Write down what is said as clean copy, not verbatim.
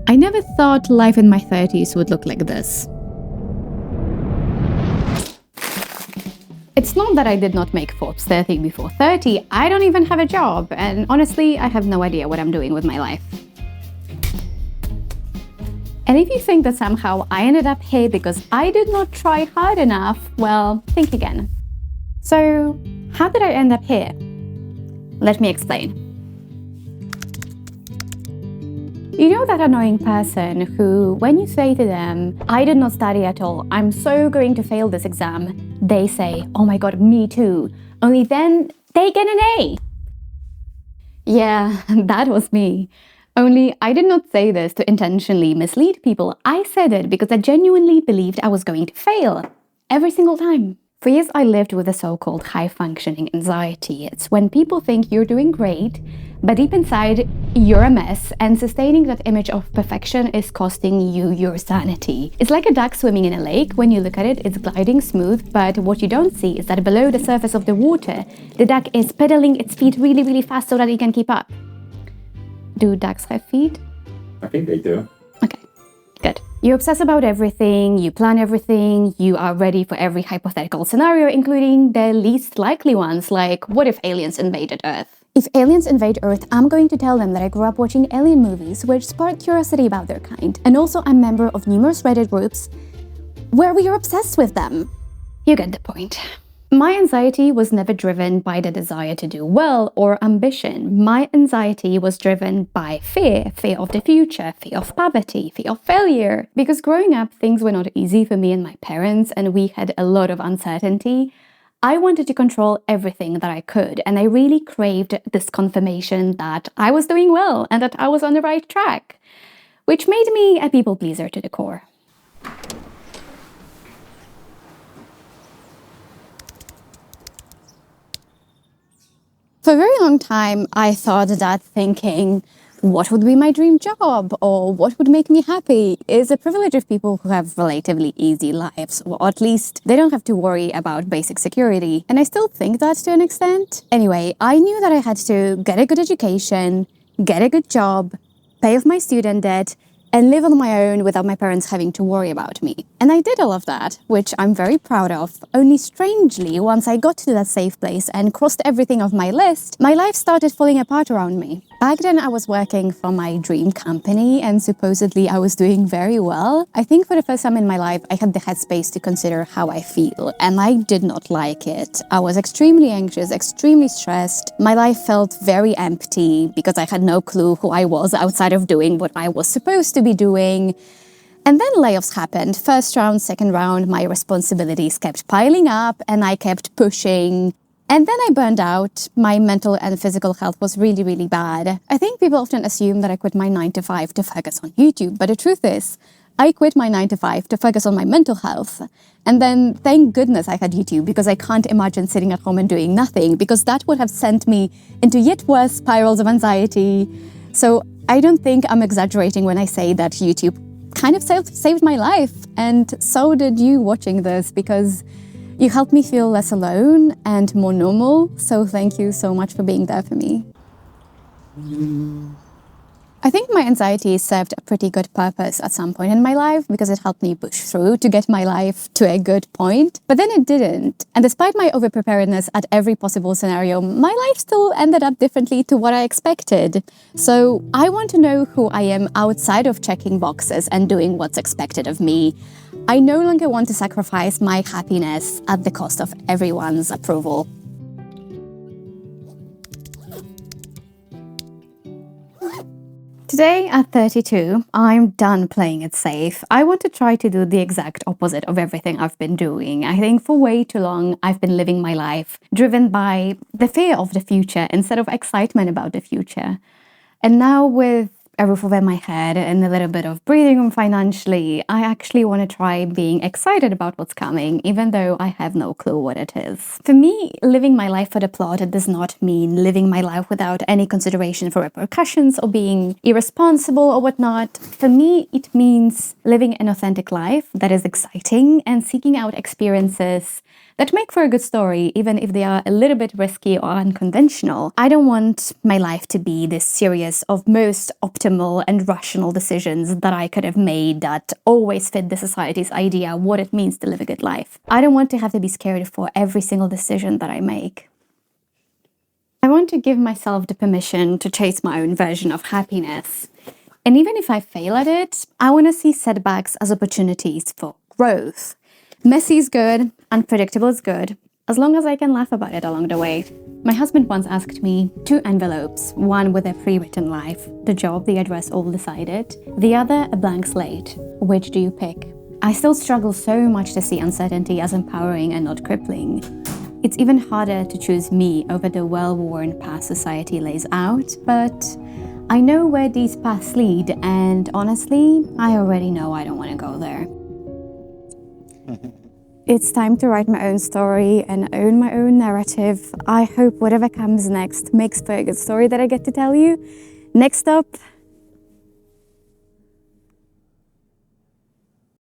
I never thought life in my 30s would look like this. It's not that I did not make Forbes 30 before 30, I don't even have a job, and honestly, I have no idea what I'm doing with my life. And if you think that somehow I ended up here because I did not try hard enough, well, think again. So, how did I end up here? Let me explain. You know that annoying person who, when you say to them, I did not study at all, I'm so going to fail this exam, they say, oh my god, me too. Only then they get an A. Yeah, that was me. Only I did not say this to intentionally mislead people. I said it because I genuinely believed I was going to fail. Every single time. For years, I lived with a so-called high-functioning anxiety. It's when people think you're doing great, but deep inside, you're a mess, and sustaining that image of perfection is costing you your sanity. It's like a duck swimming in a lake. When you look at it, it's gliding smooth, but what you don't see is that below the surface of the water, the duck is pedaling its feet really, really fast so that it can keep up. Do ducks have feet? I think they do. Okay, good. You obsess about everything, you plan everything, you are ready for every hypothetical scenario, including the least likely ones, like what if aliens invaded Earth? If aliens invade Earth, I'm going to tell them that I grew up watching alien movies, which sparked curiosity about their kind. And also I'm a member of numerous Reddit groups where we are obsessed with them. You get the point. My anxiety was never driven by the desire to do well or ambition. My anxiety was driven by fear of the future, fear of poverty, fear of failure. Because growing up, things were not easy for me and my parents, and we had a lot of uncertainty. I wanted to control everything that I could, and I really craved this confirmation that I was doing well and that I was on the right track, which made me a people pleaser to the core. For a very long time, I thought that thinking, what would be my dream job or what would make me happy is a privilege of people who have relatively easy lives, or at least they don't have to worry about basic security. And I still think that to an extent. Anyway, I knew that I had to get a good education, get a good job, pay off my student debt, and live on my own without my parents having to worry about me. And I did all of that, which I'm very proud of. Only strangely, once I got to that safe place and crossed everything off my list, my life started falling apart around me. Back then, I was working for my dream company and supposedly I was doing very well. I think for the first time in my life, I had the headspace to consider how I feel, and I did not like it. I was extremely anxious, extremely stressed. My life felt very empty because I had no clue who I was outside of doing what I was supposed to be doing. And then layoffs happened. First round, second round, my responsibilities kept piling up and I kept pushing. And then I burned out. My mental and physical health was really, really bad. I think people often assume that I quit my 9-to-5 to focus on YouTube, but the truth is, I quit my 9-to-5 to focus on my mental health. And then, thank goodness I had YouTube, because I can't imagine sitting at home and doing nothing, because that would have sent me into yet worse spirals of anxiety. So I don't think I'm exaggerating when I say that YouTube kind of saved my life. And so did you watching this, because you helped me feel less alone and more normal. So thank you so much for being there for me. I think my anxiety served a pretty good purpose at some point in my life because it helped me push through to get my life to a good point. But then it didn't. And despite my overpreparedness at every possible scenario, my life still ended up differently to what I expected. So I want to know who I am outside of checking boxes and doing what's expected of me. I no longer want to sacrifice my happiness at the cost of everyone's approval. Today, at 32, I'm done playing it safe. I want to try to do the exact opposite of everything I've been doing. I think for way too long, I've been living my life driven by the fear of the future instead of excitement about the future. And now with a roof over my head and a little bit of breathing room financially, I actually want to try being excited about what's coming, even though I have no clue what it is. For me, living my life for the plot does not mean living my life without any consideration for repercussions or being irresponsible or whatnot. For me, it means living an authentic life that is exciting and seeking out experiences that make for a good story, even if they are a little bit risky or unconventional. I don't want my life to be this series of most optimal optimal and rational decisions that I could have made that always fit the society's idea of what it means to live a good life. I don't want to have to be scared for every single decision that I make. I want to give myself the permission to chase my own version of happiness. And even if I fail at it, I want to see setbacks as opportunities for growth. Messy is good, unpredictable is good, as long as I can laugh about it along the way. My husband once asked me 2 envelopes, one with a pre-written life, the job, the address, all decided, the other a blank slate. Which do you pick? I still struggle so much to see uncertainty as empowering and not crippling. It's even harder to choose me over the well-worn path society lays out, but I know where these paths lead, and honestly, I already know I don't want to go there. It's time to write my own story and own my own narrative. I hope whatever comes next makes for a good story that I get to tell you. Next up,